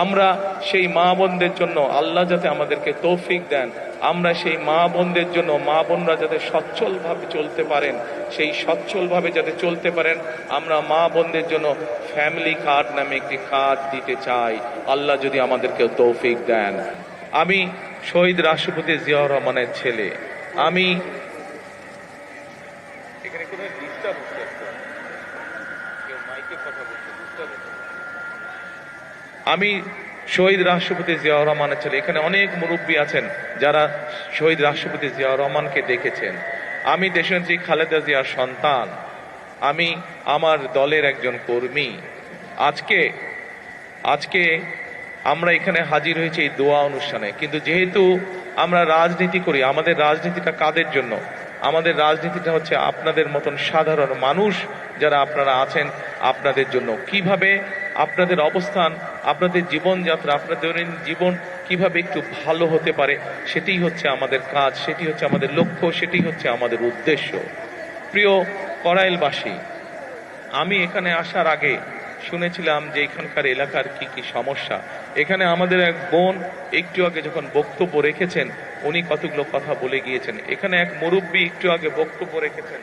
আমরা সেই মা বোনদের জন্য আল্লাহ যাতে আমাদেরকে তৌফিক দেন, আমরা সেই মা বোনদের জন্য, মা বোনরা যাতে সচ্ছলভাবে চলতে পারেন, সেই সচ্ছলভাবে যাতে চলতে পারেন, আমরা মা বোনদের জন্য ফ্যামিলি কার্ড নামে একটি কার্ড দিতে চাই, আল্লাহ যদি আমাদেরকে তৌফিক দেন। আমি শহীদ রাষ্ট্রপতি জিয়াউর রহমানের ছেলে। আমি এখানে কোনো ডিস্টার্ব হচ্ছে, কেউ মাইকে কথা বলছে, ডিস্টার্ব হচ্ছে। আমি শহীদ রাষ্ট্রপতি জিয়াউর রহমানের ছেলে। এখানে অনেক মুরব্বী আছেন যারা শহীদ রাষ্ট্রপতি জিয়াউর রহমানকে দেখেছেন। আমি দেশনেত্রী খালেদা জিয়ার সন্তান। আমি আমার দলের একজন কর্মী। আজকে আমরা এখানে হাজির হয়েছি এই দোয়া অনুষ্ঠানে, কিন্তু যেহেতু আমরা রাজনীতি করি, আমাদের রাজনীতিটা কাদের জন্য? আমাদের রাজনীতিটা হচ্ছে আপনাদের মতন সাধারণ মানুষ যারা আপনারা আছেন, আপনাদের জন্য। কিভাবে আপনাদের অবস্থান, আপনাদের জীবনযাত্রা, আপনাদের জীবন কিভাবে একটু ভালো হতে পারে, সেটাই হচ্ছে আমাদের কাজ, সেটি হচ্ছে আমাদের লক্ষ্য, সেটি হচ্ছে আমাদের উদ্দেশ্য। প্রিয় কড়াইলবাসী, আমি এখানে আসার আগে শুনেছিলাম যে এখানকার এলাকার কি কি সমস্যা। এখানে আমাদের এক বোন একটু আগে যখন বক্তব্য রেখেছেন, উনি কতগুলো কথা বলে গিয়েছেন। এখানে এক মুরব্বী একটু আগে বক্তব্য রেখেছেন,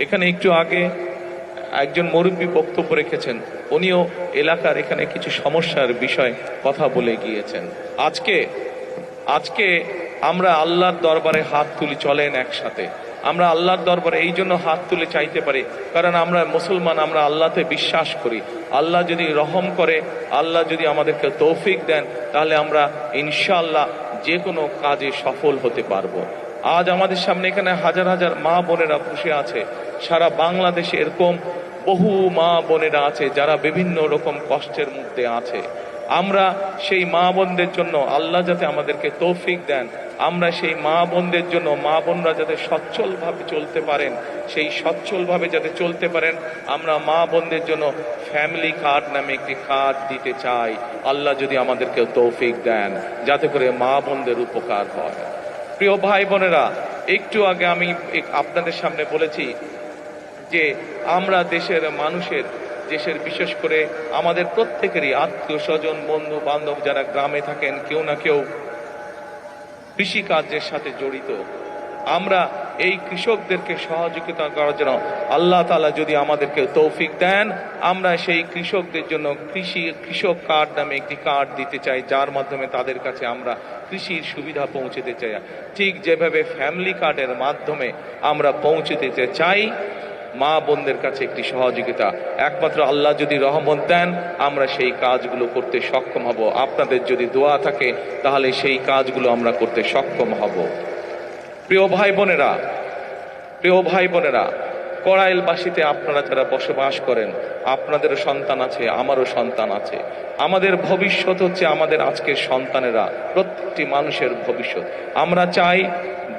এখানে একটু আগে একজন মুরব্বী বক্তব্য রেখেছেন, উনিও এলাকার এখানে কিছু সমস্যার বিষয় কথা বলে গিয়েছেন। আজকে আমরা আল্লাহর দরবারে হাত তুলি, চলেন একসাথে। আমরা আল্লাহর দরবারে এই জন্য হাত তুলে চাইতে পারি, কারণ আমরা মুসলমান, আমরা আল্লাহতে বিশ্বাস করি। আল্লাহ যদি রহম করে, আল্লাহ যদি আমাদেরকে তৌফিক দেন, তাহলে আমরা ইনশাআল্লাহ যে কোনো কাজে সফল হতে পারবো। আজ আমাদের সামনে এখানে হাজার হাজার মা বোনেরা বসে আছে। সারা বাংলাদেশে এরকম বহু মা বোনেরা আছে যারা বিভিন্ন রকম কষ্টের মধ্যে আছে। আমরা সেই মা বোনদের জন্য আল্লাহ যাতে আমাদেরকে তৌফিক দেন, আমরা সেই মা বোনদের জন্য, মা বোনরা যাতে সচ্ছলভাবে চলতে পারেন, সেই সচ্ছলভাবে যাতে চলতে পারেন, আমরা মা বোনদের জন্য ফ্যামিলি কার্ড নামে একটি কার্ড দিতে চাই, আল্লাহ যদি আমাদেরকে তৌফিক দেন, যাতে করে মা বোনদের উপকার হয়। প্রিয় ভাই বোনেরা, একটু আগে আমি আপনাদের সামনে বলেছি যে আমরা দেশের বিশেষ করে আমাদের প্রত্যেকেরই আত্মীয় স্বজন, বন্ধু বান্ধব যারা গ্রামে থাকেন, কেউ না কেউ কৃষিকার্যের সাথে জড়িত। আমরা এই কৃষকদেরকে সহযোগিতা করার জন্য আল্লাহ তাআলা যদি আমাদেরকে তৌফিক দেন, আমরা সেই কৃষকদের জন্য কৃষক কার্ড নামে একটি কার্ড দিতে চাই, যার মাধ্যমে তাদের কাছে আমরা কৃষির সুবিধা পৌঁছে দিতে চাই। ঠিক যেভাবে ফ্যামিলি কার্ডের মাধ্যমে আমরা পৌঁছে দিতে চাই মা বোনদের কাছে একটি সহযোগিতা, একমাত্র আল্লাহ যদি রহমত দেন, আমরা সেই কাজগুলো করতে সক্ষম হব। আপনাদের যদি দোয়া থাকে, তাহলে সেই কাজগুলো আমরা করতে সক্ষম হব। প্রিয় ভাই বোনেরা, কড়াইলবাসীতে আপনারা যারা বসবাস করেন, আপনাদেরও সন্তান আছে, আমারও সন্তান আছে। আমাদের ভবিষ্যৎ হচ্ছে আমাদের আজকের সন্তানেরা, প্রত্যেকটি মানুষের ভবিষ্যৎ। আমরা চাই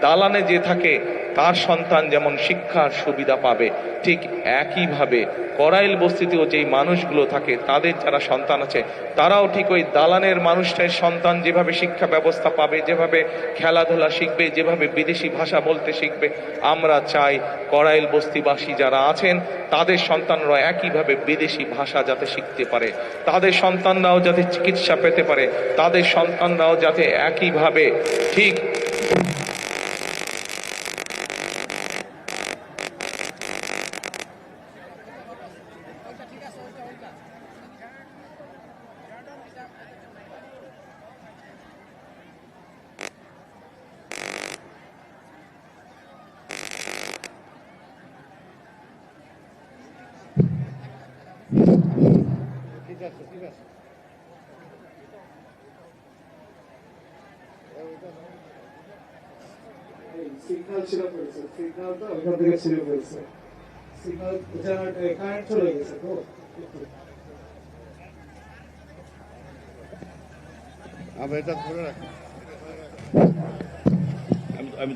দালানে যে থাকে তার সন্তান যেমন শিক্ষার সুবিধা পাবে, ঠিক একইভাবে কড়াইল বস্তিতেও যেই মানুষগুলো থাকে, তাদের যারা সন্তান আছে, তারাও ঠিক ওই দালানের মানুষটার সন্তান যেভাবে শিক্ষা ব্যবস্থা পাবে, যেভাবে খেলাধুলা শিখবে, যেভাবে বিদেশি ভাষা বলতে শিখবে, আমরা চাই কড়াইল বস্তিবাসী যারা আছেন তাদের সন্তানরা একইভাবে বিদেশি ভাষা যাতে শিখতে পারে, তাদের সন্তানরাও যাতে চিকিৎসা পেতে পারে, তাদের সন্তানরাও যাতে একইভাবে ঠিক সিগন্যাল ছিল পড়েছে, সিগন্যালটা ওখান থেকে ছিল পড়েছে, সিগন্যাল কারেন্ট চলে গেছে। তো আমরা এটা ধরে রাখি, আমি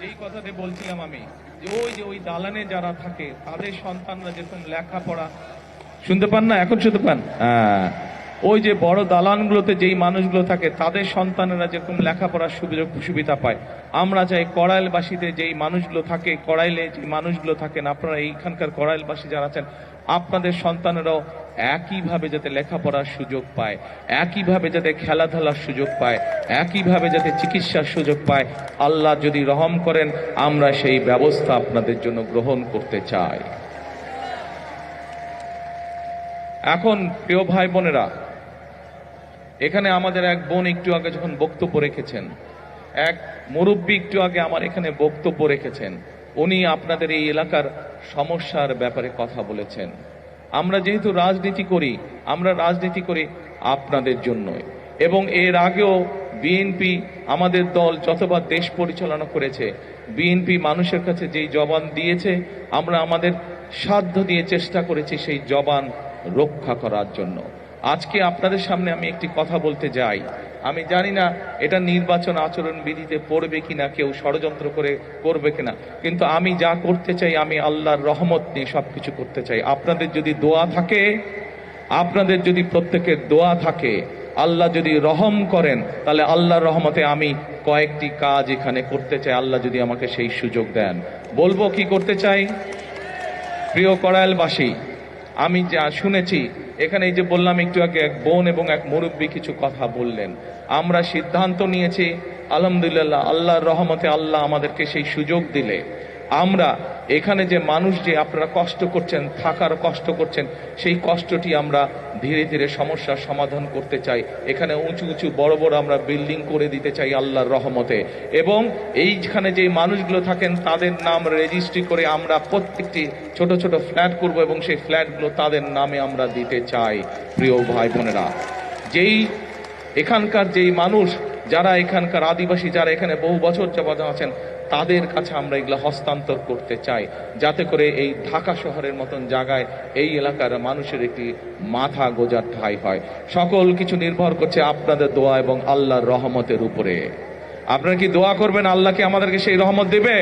যেই কথাটা বলছিলাম আমি, যে ওই দালানে যারা থাকে তাদের সন্তানরা যেরকম লেখাপড়া, শুনতে পান না? এখন শুনতে পান? হ্যাঁ, ওই যে বড় দালানগুলোতে যেই মানুষগুলো থাকে তাদের সন্তানেরা যেরকম লেখাপড়ার সুবিধা পায়, আমরা চাই কড়াইলবাসীতে যেই মানুষগুলো থাকে, কড়াইলে যে মানুষগুলো থাকেন, আপনারা এইখানকার কড়াইলবাসী যারা আছেন, আপনাদের সন্তানেরাও একইভাবে যাতে লেখাপড়ার সুযোগ পায়, একইভাবে যাতে খেলাধুলার সুযোগ পায়, একইভাবে যাতে চিকিৎসার সুযোগ পায়, আল্লাহ যদি রহম করেন আমরা সেই ব্যবস্থা আপনাদের জন্য গ্রহণ করতে চাই। এখন প্রিয় ভাই বোনেরা, এখানে আমাদের এক বোন একটু আগে যখন বক্তব্য রেখেছেন, এক মুরব্বী একটু আগে আমার এখানে বক্তব্য রেখেছেন, উনি আপনাদের এই এলাকার সমস্যার ব্যাপারে কথা বলেছেন। আমরা যেহেতু রাজনীতি করি, আমরা রাজনীতি করি আপনাদের জন্যই, এবং এর আগেও বিএনপি আমাদের দল যতবার দেশ পরিচালনা করেছে, বিএনপি মানুষের কাছে যেই জবান দিয়েছে, আমরা আমাদের সাধ্য দিয়ে চেষ্টা করেছি সেই জবান রক্ষা করার জন্য। আজকে আপনাদের সামনে আমি একটি কথা বলতে যাই, আমি জানি না এটা নির্বাচন আচরণ বিধিতে পড়বে কিনা, কেউ ষড়যন্ত্র করে করবে কিনা, কিন্তু আমি যা করতে চাই, আমি আল্লাহর রহমত নিয়ে সবকিছু করতে চাই। আপনাদের যদি দোয়া থাকে, আপনাদের যদি প্রত্যেকের দোয়া থাকে, আল্লাহ যদি রহম করেন, তাহলে আল্লাহর রহমতে আমি কয়েকটি কাজ এখানে করতে চাই, আল্লাহ যদি আমাকে সেই সুযোগ দেন। বলবো কি করতে চাই? প্রিয় কড়াইলবাসী, আমি যা শুনেছি এখানে, এই যে বললাম একটু আগে, এক বোন এবং এক মুরব্বী কিছু কথা বললেন, আমরা সিদ্ধান্ত নিয়েছি আলহামদুলিল্লাহ, আল্লাহর রহমতে আল্লাহ আমাদেরকে সেই সুযোগ দিলে আমরা এখানে যে মানুষ, যে আপনারা কষ্ট করছেন, থাকার কষ্ট করছেন, সেই কষ্টটি আমরা ধীরে ধীরে সমস্যার সমাধান করতে চাই। এখানে উঁচু উঁচু বড় বড় আমরা বিল্ডিং করে দিতে চাই আল্লাহর রহমতে, এবং এইখানে যে মানুষগুলো থাকেন তাদের নাম রেজিস্ট্রি করে আমরা প্রত্যেকটি ছোট ছোট ফ্ল্যাট করব, এবং সেই ফ্ল্যাটগুলো তাদের নামে আমরা দিতে চাই। প্রিয় ভাই বোনেরা, যেই এখানকার যেই মানুষ, যারা এখানকার আদিবাসী, যারা এখানে বহু বছর যাবত আছেন, তাদের কাছে আমরা এগুলো হস্তান্তর করতে চাই, যাতে করে এই ঢাকা শহরের মতন জায়গায় এই এলাকার মানুষের একটি মাথা গোজার ঠাঁই হয়। সকল কিছু নির্ভর করছে আপনাদের দোয়া এবং আল্লাহর রহমতের উপরে। আপনারা কি দোয়া করবেন আল্লাহকে আমাদেরকে সেই রহমত দেবে?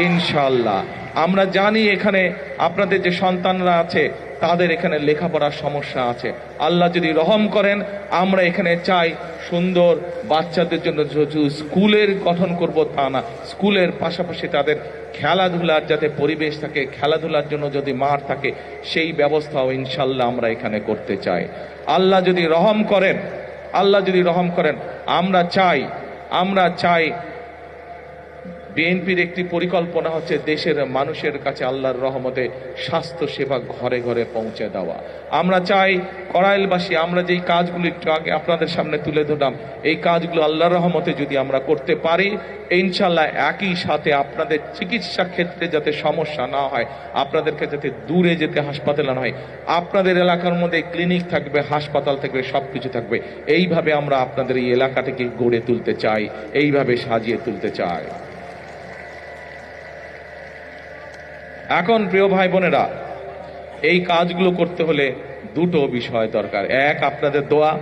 ইনশাআল্লাহ। আমরা জানি এখানে আপনাদের যে সন্তানরা আছে তাদের এখানে লেখাপড়ার সমস্যা আছে, আল্লাহ যদি রহম করেন আমরা এখানে চাই সুন্দর বাচ্চাদের জন্য স্কুলের গঠন করব, তা না, স্কুলের পাশাপাশি তাদের খেলাধুলার যাতে পরিবেশ থাকে, খেলাধুলার জন্য যদি মাঠ থাকে, সেই ব্যবস্থাও ইনশাল্লাহ আমরা এখানে করতে চাই। আল্লাহ যদি রহম করেন, আল্লাহ যদি রহম করেন, আমরা চাই বিএনপির একটি পরিকল্পনা হচ্ছে দেশের মানুষের কাছে আল্লাহর রহমতে স্বাস্থ্য সেবা ঘরে ঘরে পৌঁছে দেওয়া। আমরা চাই কড়াইলবাসী, আমরা যেই কাজগুলো একটু আগে আপনাদের সামনে তুলে ধরলাম, এই কাজগুলো আল্লাহর রহমতে যদি আমরা করতে পারি, ইনশাল্লাহ একই সাথে আপনাদের চিকিৎসা ক্ষেত্রে যাতে সমস্যা না হয়, আপনাদেরকে যাতে দূরে যেতে হাসপাতালে না হয়, আপনাদের এলাকার মধ্যে ক্লিনিক থাকবে, হাসপাতাল থাকবে, সবকিছু থাকবে। এইভাবে আমরা আপনাদের এই এলাকাটাকে গড়ে তুলতে চাই, এইভাবে সাজিয়ে তুলতে চাই। এখন প্রিয় ভাই বোনেরা, এই কাজগুলো করতে হলে দুটো বিষয় দরকার। এক, আপনাদের দোয়া,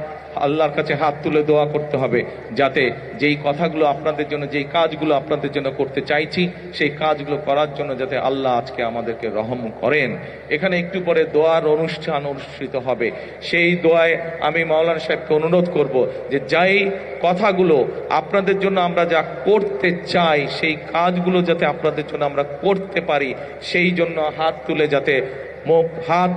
আল্লাহর কাছে হাত তুলে দোয়া করতে হবে, যাতে যেই কথাগুলো আপনাদের জন্য, যেই কাজগুলো আপনাদের জন্য করতে চাইছি, সেই কাজগুলো করার জন্য যাতে আল্লাহ আজকে আমাদেরকে রহম করেন। এখানে একটু পরে দোয়ার অনুষ্ঠান অনুষ্ঠিত হবে, সেই দোয়ায় আমি মাওলানা সাহেবকে অনুরোধ করব যে যেই কথাগুলো আপনাদের জন্য আমরা যা করতে চাই, সেই কাজগুলো যাতে আপনাদের জন্য আমরা করতে পারি, সেই জন্য হাত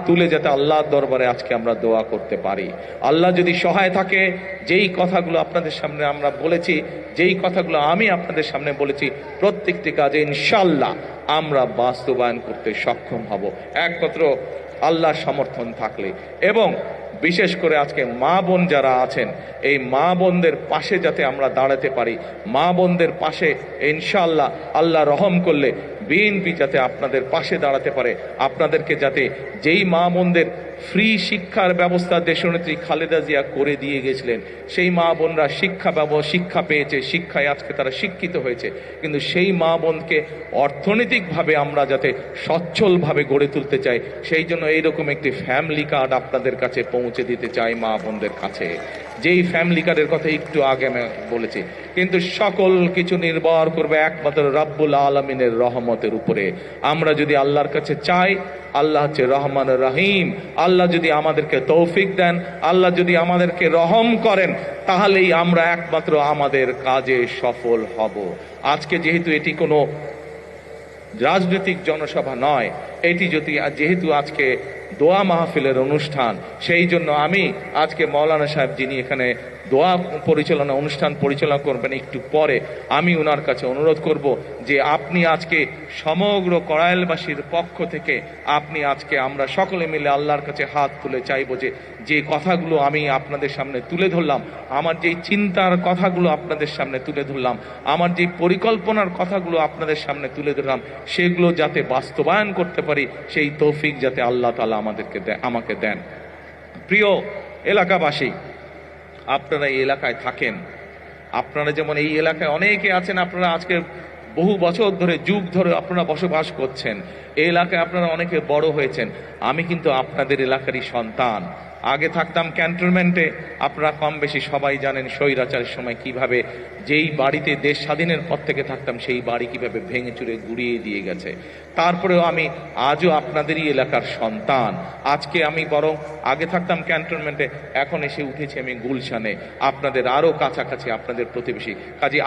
তুলে যাতে আল্লাহর দরবারে আজকে আমরা দোয়া করতে পারি। আল্লাহ যদি সহায় থাকে, যেই কথাগুলো আপনাদের সামনে আমরা বলেছি, যেই কথাগুলো আমি আপনাদের সামনে বলেছি, প্রত্যেকটি কাজে ইনশাআল্লাহ আমরা বাস্তবায়ন করতে সক্ষম হব, একমাত্র আল্লাহর সমর্থন থাকলে। এবং বিশেষ করে আজকে মা বোন যারা আছেন, এই মা বোনদের পাশে যাতে আমরা দাঁড়াতে পারি, মা বোনদের পাশে ইনশাআল্লাহ আল্লাহ রহম করলে বিএনপি যাতে আপনাদের পাশে দাঁড়াতে পারে, আপনাদেরকে যাতে যেই মা বোনদের ফ্রি শিক্ষার ব্যবস্থা দেশনেত্রী খালেদা জিয়া করে দিয়ে গেছিলেন, সেই মা বোনরা শিক্ষা পেয়েছে, শিক্ষায় আজকে তারা শিক্ষিত হয়েছে, কিন্তু সেই মা বোনকে অর্থনৈতিকভাবে আমরা যাতে সচ্ছলভাবে গড়ে তুলতে চাই, সেই জন্য এইরকম একটি ফ্যামিলি কার্ড আপনাদের কাছে পৌঁছে দিতে চাই মা বোনদের কাছে। যেই ফ্যামিলি কার্ডের কথা একটু আগে আমি বলেছি, কিন্তু সকল কিছু নির্ভর করবে একমাত্র রাব্বুল আলামিনের রহমতের উপরে। আমরা যদি আল্লাহর কাছে চাই, আল্লাহ হচ্ছে রহমান রহিম, আল্লাহ যদি আমাদেরকে তৌফিক দেন, আল্লাহ যদি আমাদেরকে রহম করেন, তাহলেই আমরা একমাত্র আমাদের কাজে সফল হব। আজকে যেহেতু এটি কোনো রাজনৈতিক জনসভা নয়, এটি যেহেতু আজকে দোয়া মাহফিলের অনুষ্ঠান, সেই জন্য আমি আজকে মৌলানা সাহেব যিনি এখানে দোয়া অনুষ্ঠান পরিচালনা করবেন একটু পরে, আমি ওনার কাছে অনুরোধ করব যে আপনি আজকে সমগ্র কড়াইলবাসীর পক্ষ থেকে আপনি আজকে আমরা সকলে মিলে আল্লাহর কাছে হাত তুলে চাইব যে কথাগুলো আমি আপনাদের সামনে তুলে ধরলাম, আমার যেই চিন্তার কথাগুলো আপনাদের সামনে তুলে ধরলাম, আমার যেই পরিকল্পনার কথাগুলো আপনাদের সামনে তুলে ধরলাম, সেগুলো যাতে বাস্তবায়ন করতে পারি, সেই তৌফিক যাতে আল্লাহ তাআলা আমাকে দেন। প্রিয় এলাকাবাসী, আপনারা এই এলাকায় থাকেন, আপনারা যেমন এই এলাকায় অনেকে আছেন, আপনারা আজকে বহু বছর ধরে যুগ ধরে আপনারা বসবাস করছেন, এই এলাকায় আপনারা অনেকে বড় হয়েছেন। আমি কিন্তু আপনাদের এলাকারই সন্তান। আগে থাকতাম ক্যান্টনমেন্টে, আপনারা কম বেশি সবাই জানেন স্বৈরাচারের সময় কিভাবে যেই বাড়িতে দেশ স্বাধীনের পর থেকে থাকতাম সেই বাড়ি কিভাবে ভেঙে চুরে গুড়িয়ে দিয়ে গেছে। তারপরেও আমি আজও আপনাদেরই এলাকার সন্তান। আজকে আমি বরং আগে থাকতাম ক্যান্টনমেন্টে, এখন এসে উঠেছি আমি গুলশানে, আপনাদের আরো কাছাকাছি, আপনাদের প্রতিবেশী। কাজে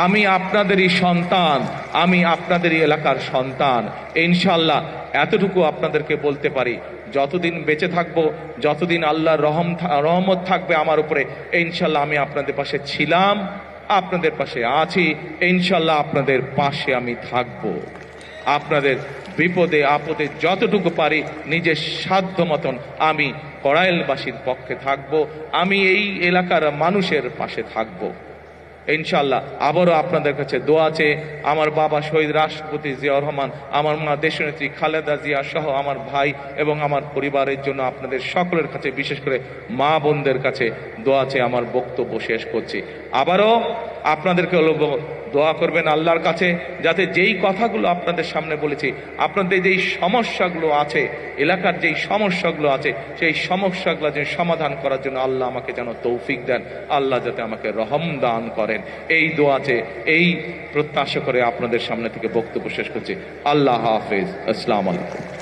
আমি আপনাদেরই সন্তান, আমি আপনাদেরই এলাকার সন্তান। ইনশাআল্লাহ এতটুকু আপনাদেরকে বলতে পারি, যতদিন বেঁচে থাকবো, যতদিন আল্লাহর রহমত থাকবে আমার উপরে, ইনশাআল্লাহ আমি আপনাদের পাশে ছিলাম, আপনাদের পাশে আছি, ইনশাআল্লাহ আপনাদের পাশে আমি থাকব। আপনাদের বিপদে আপদে যতটুকু পারি নিজের সাধ্য মতন আমি কড়াইলবাসীর পক্ষে থাকব, আমি এই এলাকার মানুষের পাশে থাকব। ইনশাআল্লাহ আবারও আপনাদের কাছে দোয়া চেয়ে আমার বাবা শহীদ রাষ্ট্রপতি জিয়াউর রহমান, আমার মা দেশনেত্রী খালেদা জিয়া সহ আমার ভাই এবং আমার পরিবারের জন্য আপনাদের সকলের কাছে, বিশেষ করে মা বোনদের কাছে দোয়া চেয়ে আমার বক্তব্য শেষ করছি। আবারও আপনাদেরকে দোয়া করবেন আল্লাহর কাছে, যাতে যেই কথাগুলো আপনাদের সামনে বলেছি, আপনাদের যেই সমস্যাগুলো আছে, এলাকার যেই সমস্যাগুলো আছে, সেই সমস্যাগুলো যে সমাধান করার জন্য আল্লাহ আমাকে যেন তৌফিক দেন, আল্লাহ যাতে আমাকে রহম দান করেন, এই দোয়াতে এই প্রত্যাশা করে আপনাদের সামনে থেকে বক্তব্য শেষ করছি। আল্লাহ হাফেজ। আসসালামু আলাইকুম।